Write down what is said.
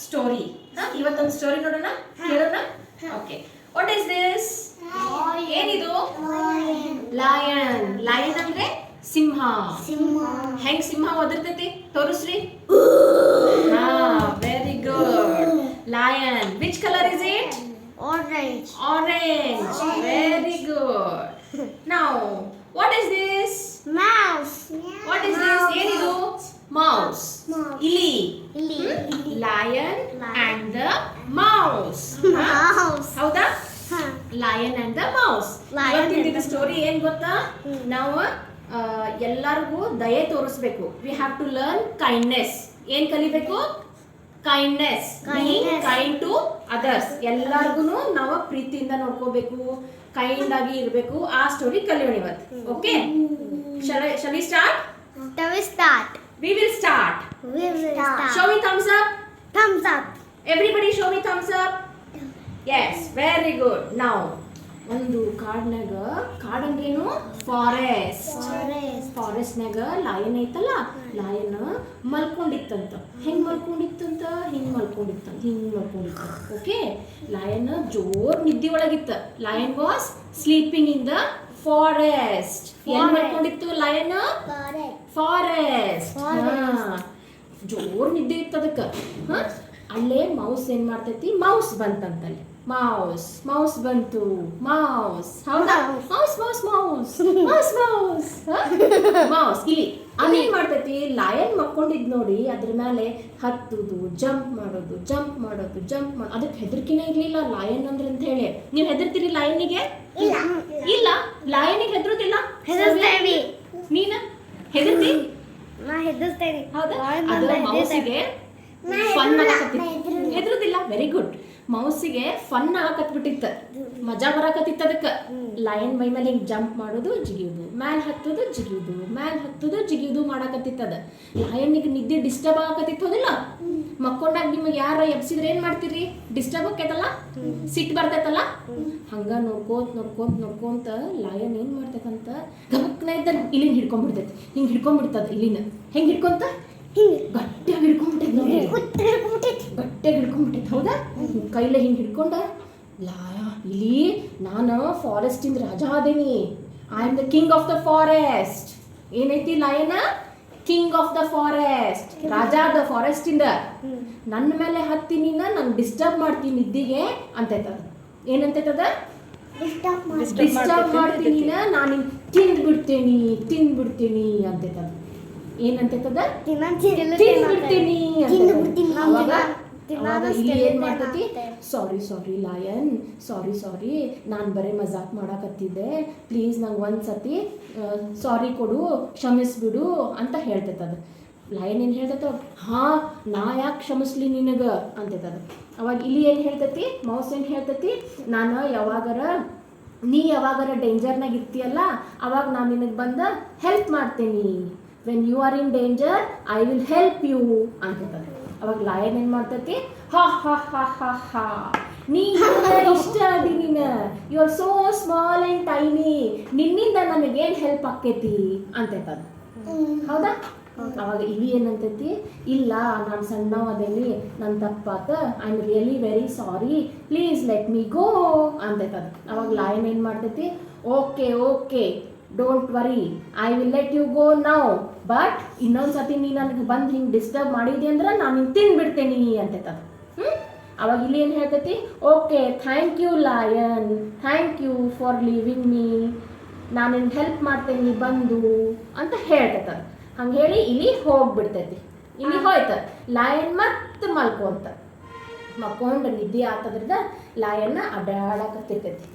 Story. ಇವತ್ತೊಂದು story ನೋಡೋಣ, ಕೇಳೋಣ. Okay, what is this? ಏನಿದು? ಲಯನ್. ಲಯನ್ ಅಂದ್ರೆ ಸಿಂಹ. ಹೆಂಗ್ ಸಿಂಹ ಒದರ್ತೈತಿ ತೋರಿಸ್ರಿ. Very good. Lion. Which colour is it? Orange. Orange. Very good. Now, what is this? Mouse. What is this? ಏನಿದು? Mouse. ಇಲಿ. Lion and the mouse. Mouse. ಹೌದಾ? Lion and the mouse. ಇವತ್ತಿನ ಸ್ಟೋರಿ ಏನ್ ಗೊತ್ತಾ? ನಾವು ಎಲ್ಲರಿಗೂ ದಯೆ ತೋರಿಸ್ಬೇಕು. We have to learn kindness. ಏನ್ ಕಲಿಬೇಕು? Kindness. Being kind to others. ಎಲ್ಲರಿಗೂ ನಾವು ಪ್ರೀತಿಯಿಂದ ನೋಡ್ಕೋಬೇಕು, ಕೈಂಡ್ ಆಗಿ ಇರಬೇಕು. ಆ ಸ್ಟೋರಿ ಕಲಿಯೋಣ ಇವತ್ತು. Okay, shall we start? Shall we start? We will start. We will start. Show me thumbs up. Thumbs up. Everybody show me thumbs up. Yes, very good. Now, ಒಂದು ಕಾಡಂದ್ರೇನು? ಫಾರೆಸ್ಟ್. ಫಾರೆಸ್ಟ್ನಾಗ lion ಐತಲ್ಲ, lion ಮಲ್ಕೊಂಡಿತ್ತಂತ. ಹಿಂಗ್ ಮಲ್ಕೊಂಡಿತ್ತಂತ. Okay, lion ಜೋರ್ ನಿದ್ದೆ ಒಳಗಿತ್ತ. Lion was sleeping in the forest. ಎಲ್ಲಿ ಮಲ್ಕೊಂಡಿತ್ತು ಲಾಯನ್? ಫಾರೆಸ್ಟ್. ಜೋರ್ ನಿದ್ದೆ ಇತ್ತು ಅದಕ್ಕ. ಅಲ್ಲೇ ಮೌಸ್ ಏನ್ ಮಾಡ್ತೈತಿ? ಮೌಸ್ ಬಂತಂತಲ್ಲಿ. ಮೌಸ್ ಬಂತು. ಹೌದಾ? ಮೌಸ್ ಇಲಿ ಅದೇನ್ ಮಾಡ್ತೈತಿ? ಲಾಯನ್ ಮಕ್ಕೊಂಡಿದ್ ನೋಡಿ ಅದ್ರ ಮೇಲೆ ಹತ್ತುದು, ಜಂಪ್ ಮಾಡೋದು. ಅದಕ್ಕೆ ಹೆದರ್ಕಿನೇ ಇರ್ಲಿಲ್ಲ ಲಾಯನ್ ಅಂದ್ರೆ ಅಂತ ಹೇಳಿ. ನೀವ್ ಹೆದರ್ತೀರಿ ಲಾಯನ್ನಿಗೆ? ಇಲ್ಲ, ಲಾಯನ್ನಿಗೆ ಹೆದರುದಿಲ್ಲ. ನೀನ ಹೆದರ್ತಿ? ಹೌದಾ? ಅದು ಮೌಸಿಗೆ ಫನ್ ಆಗಕತ್ತಿತ್ತು. ಹೆದರುದಿಲ್ಲ. Very good. ಮೌಸಿಗೆ ಫನ್ ಆಗಕತ್ಬಿಟ್ಟಿತ್ತ, ಮಜಾ ಬರಾಕತ್ತಿತ್ತ. ಅದಕ್ಕೆ ಲಯನ್ ಮೈ ಮೇಲೆ ಹಿಂಗೆ ಜಂಪ್ ಮಾಡೋದು, ಜಿಗಿಯೋದು, ಮ್ಯಾಲ್ ಹತ್ತೋದು, ಜಿಗಿಯೋದು ಮಾಡಾಕತ್ತಿತ್ತದ. ಲಯನ್ನಿಗೆ ನಿದ್ದೆ ಡಿಸ್ಟರ್ಬ್ ಆಗಕತ್ತಿತ್ತು. ಹೌದಿಲ್ಲ? ಮಕ್ಕೊಂಡಾಗ ನಿಮಗೆ ಯಾರ ಎಬ್ಸಿದ್ರೆ ಏನ್ ಮಾಡ್ತೀರಿ? ಡಿಸ್ಟರ್ಬ್ ಆಕೈತಲ್ಲ, ಸಿಟ್ಟು ಬರ್ತೈತಲ್ಲ. ಹಂಗ ನೋಡ್ಕೊಂತ ಲಯನ್ ಏನ್ ಮಾಡ್ತೈತಂತ ಗಮಕ್ನ ಇದ್ದ ಇಲ್ಲಿನ ಹಿಡ್ಕೊಂಡ್ಬಿಡ್ತೈತಿ. ಹಿಂಗೆ ಹಿಡ್ಕೊಂಡ್ಬಿಡ್ತದ. ಇಲ್ಲಿನ ಹೆಂಗ್ ಹಿಡ್ಕೊಂತ? ಗಟ್ಟಿಯಾಗಿ ಹಿಡ್ಕೊಂಡ್ಬಿಟ್ಟೈತಿ. ಹೌದಾ? ಕೈಲೇ ಹಿಂಗೆ ಹಿಡ್ಕೊಂಡ ಇಲಿ, ನಾನು ಫಾರೆಸ್ಟ್ ಇಂದ ರಾಜ ಅದೇನಿ. I am the king of the forest. ಏನೈತಿ ಲಯನ? ಕಿಂಗ್ ಆಫ್ ದ ಫಾರೆಸ್ಟ್, ರಾಜ ದ ಫಾರೆಸ್ಟ್ ಇಂದ. ನನ್ನ ಮೇಲೆ ಹತ್ತಿ ನೀನ ನಂಗೆ ಡಿಸ್ಟರ್ಬ್ ಮಾಡ್ತೀನಿ ನಿದ್ದಿಗೆ ಅಂತೈತದ. ಏನಂತೈತದ? ಡಿಸ್ಟರ್ಬ್ ಮಾಡ್ತೀನಿ, ನಾನು ತಿಂದ್ಬಿಡ್ತೀನಿ ಅಂತೈತದ. ಏನಂತೈತದ? ತಿಂದ್ಬಿಡ್ತೀನಿ. ಅವಾಗ ಇಲ್ಲಿ ಏನ್ ಮಾಡ್ತೈತಿ? ಸಾರಿ ಲಯನ್, ಸಾರಿ ನಾನು ಬರೀ ಮಜಾಕ್ ಮಾಡಾಕತ್ತಿದ್ದೆ, ಪ್ಲೀಸ್ ನಂಗೆ ಒಂದ್ಸತಿ ಸಾರಿ ಕೊಡು, ಕ್ಷಮಿಸ್ಬಿಡು ಅಂತ ಹೇಳ್ತೈತದ. ಲಯನ್ ಏನು ಹೇಳ್ತೈತ? ನಾ ಯಾಕೆ ಕ್ಷಮಿಸ್ಲಿ ನಿನಗ ಅಂತೈತದ. ಅವಾಗ ಇಲ್ಲಿ ಏನು ಹೇಳ್ತೈತಿ? ಮೌಸ್ ಏನು ಹೇಳ್ತೈತಿ? ನೀ ಯಾವಾಗರ ಡೇಂಜರ್ನಾಗ ಇರ್ತೀಯಲ್ಲ, ಅವಾಗ ನಾನು ನಿನಗೆ ಬಂದ ಹೆಲ್ಪ್ ಮಾಡ್ತೇನೆ. When you are in danger I will help you ಅಂತೈತದ. ಅವಾಗ ಲಯನ್ ಏನ್ ಮಾಡ್ತೈತಿ? ನೀ ಇಷ್ಟ ಅದಿ, you are so small and tiny, ನಿನ್ನಿಂದ ನನಗೇನು ಹೆಲ್ಪ್ ಆಕೈತಿ ಅಂತೈತದ. ಹೌದಾ? ಅವಾಗ ಇಲಿ ಏನಂತೈತಿ? ಇಲ್ಲ, ನಾನು ಸಣ್ಣವ ಅದೇನಿ, ನನ್ನ ತಪ್ಪಾತ, I am really very sorry, please let me go ಅಂತೈತದ. ಅವಾಗ ಲಯನ್ ಏನು ಮಾಡ್ತೈತಿ? Okay don't worry, I will let you go now, but ಇನ್ನೊಂದ್ಸತಿ ನೀ ನನಗೆ ಬಂದು ಹಿಂಗೆ ಡಿಸ್ಟರ್ಬ್ ಮಾಡಿದೆ ಅಂದ್ರೆ ನಾನು ನಿಂಗೆ ತಿಂದ್ಬಿಡ್ತೇನೆ ಅಂತೈತದ. ಅವಾಗ ಇಲ್ಲಿ ಏನು ಹೇಳ್ತೈತಿ? Okay, thank you lion, thank you for leaving me, ನಾನು ನಿನ್ಗೆ ಹೆಲ್ಪ್ ಮಾಡ್ತೇನೆ ಬಂದು ಅಂತ ಹೇಳ್ತೈತದ. ಹಂಗೆ ಹೇಳಿ ಇಲ್ಲಿ ಹೋಗ್ಬಿಡ್ತೈತಿ. ಇಲ್ಲಿ ಹೋಯ್ತ. ಲಯನ್ ಮತ್ತೆ ಮಲ್ಕೊಂಡ ನಿದ್ದೆ ಆತದ್ರದ ಲಯನ್ನ ಅಡ್ಡಾಡಕತ್ತಿರ್ತೈತಿ.